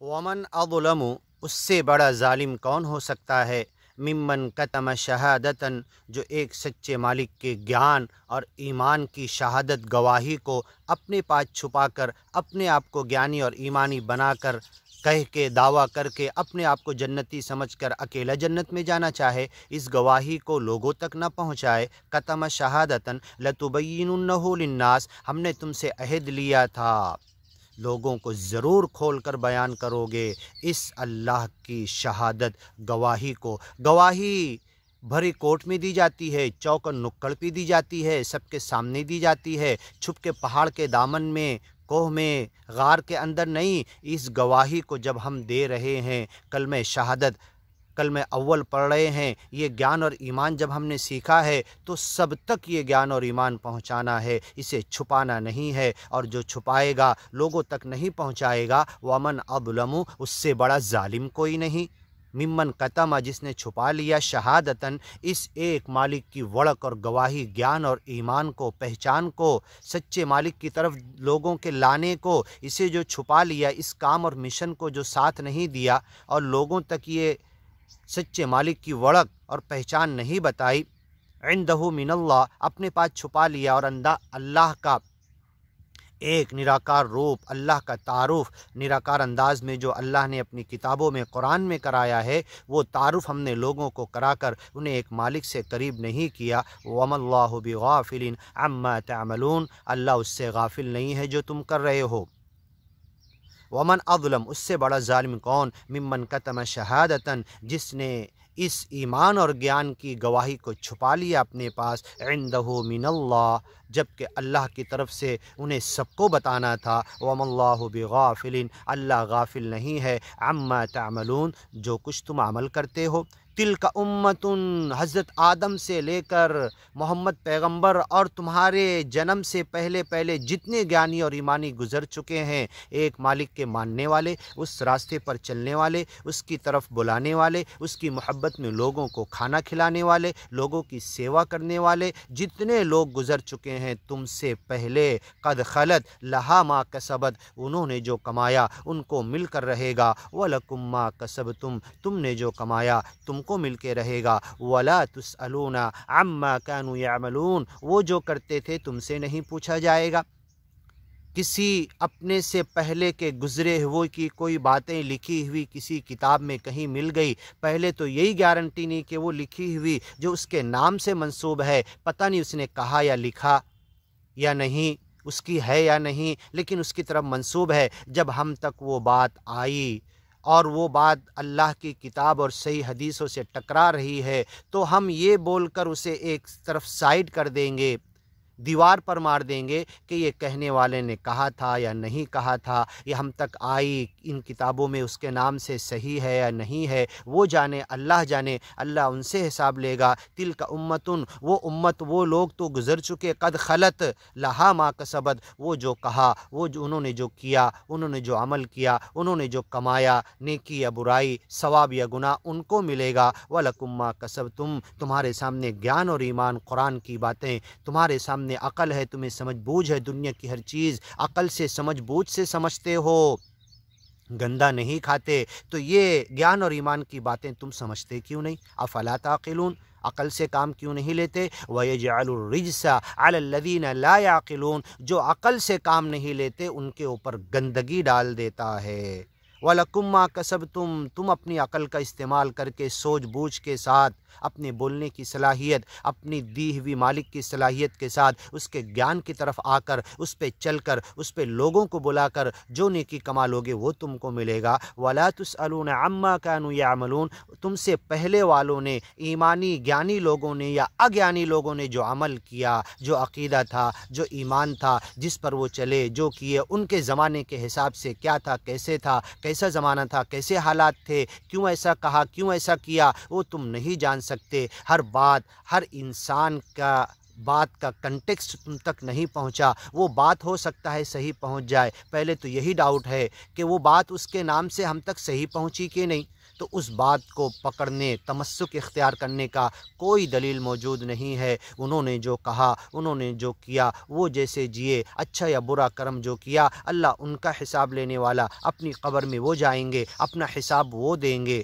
वमन अज़लमु, उससे बड़ा ज़ालिम कौन हो सकता है, मिम्मन कतम शहादतन, जो एक सच्चे मालिक के ज्ञान और ईमान की शहादत गवाही को अपने पास छुपाकर अपने आप को ज्ञानी और ईमानी बनाकर कह के दावा करके अपने आप को जन्नती समझकर अकेला जन्नत में जाना चाहे, इस गवाही को लोगों तक न पहुँचाए। कतम शहादतन लतुबय्यिनुन्नहु लिन्नास, हमने तुमसे अहद लिया था लोगों को ज़रूर खोल कर बयान करोगे इस अल्लाह की शहादत गवाही को। गवाही भरी कोर्ट में दी जाती है, चौक नुक्कड़ पे दी जाती है, सबके सामने दी जाती है, छुप के पहाड़ के दामन में, कोह में, गार के अंदर नहीं। इस गवाही को जब हम दे रहे हैं, कलमे शहादत कलमे अव्वल पढ़ रहे हैं, ये ज्ञान और ईमान जब हमने सीखा है तो सब तक ये ज्ञान और ईमान पहुंचाना है, इसे छुपाना नहीं है। और जो छुपाएगा लोगों तक नहीं पहुंचाएगा, वमन अज़लमु, उससे बड़ा जालिम कोई नहीं। मिम्मन कतमा, जिसने छुपा लिया, शहादतन, इस एक मालिक की वड़क और गवाही, ज्ञान और ईमान को, पहचान को, सच्चे मालिक की तरफ लोगों के लाने को, इसे जो छुपा लिया, इस काम और मिशन को जो साथ नहीं दिया और लोगों तक ये सच्चे मालिक की वड़क और पहचान नहीं बताई, इंदहु मिनल्लाह, अपने पास छुपा लिया और अल्लाह का एक निराकार रूप, अल्लाह का तारुफ निराकार अंदाज में जो अल्लाह ने अपनी किताबों में, कुरान में कराया है, वो तारुफ हमने लोगों को कराकर उन्हें एक मालिक से करीब नहीं किया। वमल्लाहु बिगाफिलिन अम्मा तअमलून, अल्लाह उससे गाफिल नहीं है जो तुम कर रहे हो। वमन अज़लम, उससे बड़ा ज़ालिम कौन, मिम्मन कतम शहादतन, जिसने इस ईमान और ज्ञान की गवाही को छुपा लिया अपने पास, इंदहु मिनल्लाह, जबकि अल्लाह की तरफ से उन्हें सबको बताना था। वमल्लाहु बिगाफिलिन, अल्लाह गाफिल नहीं है, अम्मा तअमलून, जो कुछ तुम अमल करते हो। तिलका उम्मतुन, हज़रत आदम से लेकर मोहम्मद पैगंबर और तुम्हारे जन्म से पहले पहले जितने ज्ञानी और ईमानी गुज़र चुके हैं, एक मालिक के मानने वाले, उस रास्ते पर चलने वाले, उसकी तरफ बुलाने वाले, उसकी मोहब्बत में लोगों को खाना खिलाने वाले, लोगों की सेवा करने वाले, जितने लोग गुज़र चुके हैं तुमसे पहले, कद खलत लहा मा कसबत, उन्होंने जो कमाया उनको मिलकर रहेगा, वलकुम मा कसबतुम, तुमने जो कमाया तुमको मिल के रहेगा। वला तुसअलूना अम्मा कानू यामलून, वो जो करते थे तुमसे नहीं पूछा जाएगा। किसी अपने से पहले के गुज़रे हुए की कोई बातें लिखी हुई किसी किताब में कहीं मिल गई, पहले तो यही गारंटी नहीं कि वो लिखी हुई जो उसके नाम से मंसूब है, पता नहीं उसने कहा या लिखा या नहीं, उसकी है या नहीं, लेकिन उसकी तरफ मंसूब है। जब हम तक वो बात आई और वो बात अल्लाह की किताब और सही हदीसों से टकरा रही है, तो हम ये बोलकर उसे एक तरफ साइड कर देंगे, दीवार पर मार देंगे कि ये कहने वाले ने कहा था या नहीं कहा था, ये हम तक आई इन किताबों में उसके नाम से सही है या नहीं है, वो जाने, अल्लाह जाने, अल्लाह उनसे हिसाब लेगा। तिल का उम्मतुन, वो उम्मत, वो लोग तो गुज़र चुके, कद खलत लहा मा कसबत, वो जो कहा, वो जो उन्होंने जो किया, उन्होंने जो अमल किया, उन्होंने जो कमाया, नेकी या बुराई, सवाब या गुनाह, उनको मिलेगा। वलकुम मा कसबतुम, तुम्हारे सामने ज्ञान और ईमान, कुरान की बातें, तुम्हारे सामने अकल है, तुम्हें समझ बूझ है, दुनिया की हर चीज़ अकल से, समझ बूझ से समझते हो, गंदा नहीं खाते, तो ये ज्ञान और ईमान की बातें तुम समझते क्यों नहीं? अफला ताक़िलून, अकल से काम क्यों नहीं लेते? वयजअलुर रिज्सा अलल्लज़ीना ला याक़िलून, जो अकल से काम नहीं लेते उनके ऊपर गंदगी डाल देता है। वलकुम मा कसबतुम, तुम अपनी अकल का इस्तेमाल करके सोच बूझ के साथ, अपने बोलने की सलाहियत, अपनी दी हुई मालिक की सलाहियत के साथ, उसके ज्ञान की तरफ आकर, उस पे चलकर, उस पे लोगों को बुलाकर जो नेकी कमा लोगे वो तुमको मिलेगा। वला तुसअलूना अम्मा कानू यामलून, तुमसे पहले वालों ने, ईमानी ज्ञानी लोगों ने या अज्ञानी लोगों ने जो अमल किया, जो अक़ीदा था, जो ईमान था, जिस पर वो चले, जो किए, उनके ज़माने के हिसाब से क्या था, कैसे था, कैसा ज़माना था, कैसे हालात थे, क्यों ऐसा कहा, क्यों ऐसा किया, वो तुम नहीं जान सकते। हर बात, हर इंसान का बात का कंटेक्स्ट तुम तक नहीं पहुंचा। वो बात हो सकता है सही पहुंच जाए, पहले तो यही डाउट है कि वो बात उसके नाम से हम तक सही पहुंची कि नहीं। تو اس بات کو پکڑنے تمسک اختیار کرنے کا کوئی دلیل موجود نہیں ہے۔ انہوں نے جو کہا، انہوں نے جو کیا، وہ جیسے جیے، اچھا یا برا کرم جو کیا، اللہ ان کا حساب لینے والا، اپنی قبر میں وہ جائیں گے، اپنا حساب وہ دیں گے۔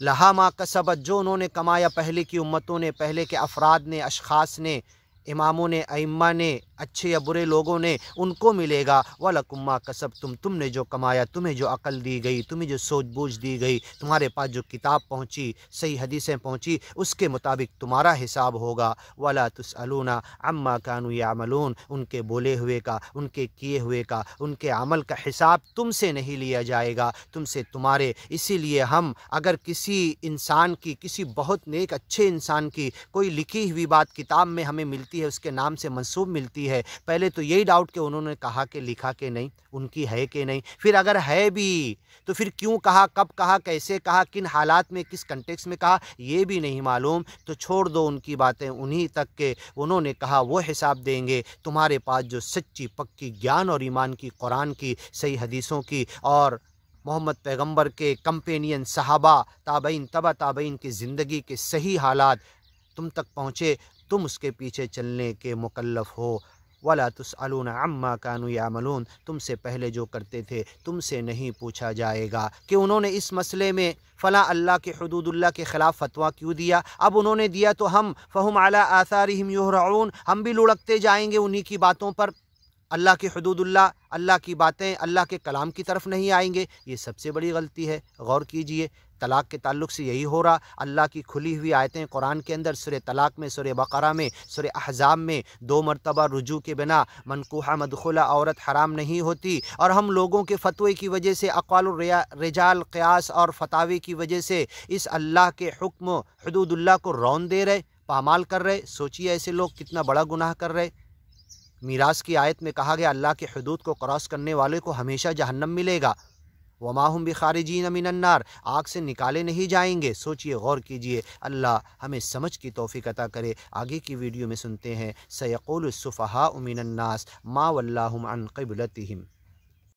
لہا ما کسبت، جو انہوں نے کمایا، پہلے کی امتوں نے، پہلے کے افراد نے، اشخاص نے، اماموں نے، ائمہ نے، اچھے یا برے لوگوں نے، ان کو ملے گا۔ وَلَكُمْ مَا كَسَبْتُمْ، تم نے جو کمایا، تمہیں جو عقل دی گئی، تمہیں جو سوچ بوجھ دی گئی، تمہارے پاس جو کتاب پہنچی، صحیح حدیثیں پہنچی، اس کے مطابق تمہارا حساب ہوگا۔ وَلَا تُسْأَلُونَ عَمَّا كَانُوا يَعْمَلُونَ، ان کے بولے ہوئے کا، ان کے کیے ہوئے کا، ان کے عمل کا حساب تم سے نہیں لیا جائے گا، تم سے تمہارے۔ اسی لیے ہم اگر کسی انسان کی، کسی بہت نیک اچھے انسان کی کوئی لکھی ہوئی بات کتاب میں ہمیں ملتی ہے، اس کے نام سے منسوب ملتی ہے، پہلے تو یہی ڈاؤٹ کہ انہوں نے کہا کہ لکھا کہ نہیں، ان کی ہے کہ نہیں، پھر اگر ہے بھی تو پھر کیوں کہا، کب کہا، کیسے کہا، کن حالات میں، کس کنٹیکس میں کہا، یہ بھی نہیں معلوم، تو چھوڑ دو ان کی باتیں انہی تک کہ انہوں نے کہا وہ حساب دیں گے۔ تمہارے پاس جو سچی پکی گیان اور ایمان کی، قرآن کی، صحیح حدیثوں کی اور محمد پیغمبر کے کمپینین صحابہ، تابعین، تبع تابعین کی زندگی کے صحیح حالات تم تک پہنچے، تم اس کے پیچھے چلنے کے مکلف ہو۔ وَلَا تُسْأَلُونَ عَمَّا كَانُوا يَعْمَلُونَ، تم سے پہلے جو کرتے تھے تم سے نہیں پوچھا جائے گا کہ انہوں نے اس مسئلے میں فلاں اللہ کے حدود اللہ کے خلاف فتویٰ کیوں دیا، اب انہوں نے دیا تو ہم فَهُمْ عَلَىٰ آثَارِهِمْ يُهْرَعُونَ، ہم بھی لڑکتے جائیں گے انہی کی باتوں پر۔ اللہ کی حدود اللہ، اللہ کی باتیں، اللہ کے کلام کی طرف نہیں آئیں گے، یہ سب سے بڑی غلطی ہے۔ غور کیجئے، طلاق کے تعلق سے یہی ہو رہا۔ اللہ کی کھلی ہوئی آیتیں قرآن کے اندر، سورہ طلاق میں، سورہ بقرہ میں، سورہ احزاب میں 2 مرتبہ رجوع کے بنا منکوحہ مدخولہ عورت حرام نہیں ہوتی، اور ہم لوگوں کے فتوے کی وجہ سے، اقوال الرجال، قیاس اور فتاوی کی وجہ سے اس اللہ کے حکم حدود اللہ کو رون دے رہے، پامال کر رہے۔ سوچیے ایسے لوگ کتنا بڑا گناہ کر رہے۔ میراث کی آیت میں کہا گیا اللہ کے حدود کو کراس کرنے والے کو ہمیشہ جہنم ملے گا۔ وَمَا هُمْ بِخَارِجِينَ مِنَ النَّارِ، آگ سے نکالے نہیں جائیں گے۔ سوچئے، غور کیجئے، اللہ ہمیں سمجھ کی توفیق عطا کرے۔ آگے کی ویڈیو میں سنتے ہیں سَيَقُولُ السُّفَهَاءُ مِنَ النَّاسِ مَا وَلَّاهُمْ عَنْ قِبْلَتِهِمْ۔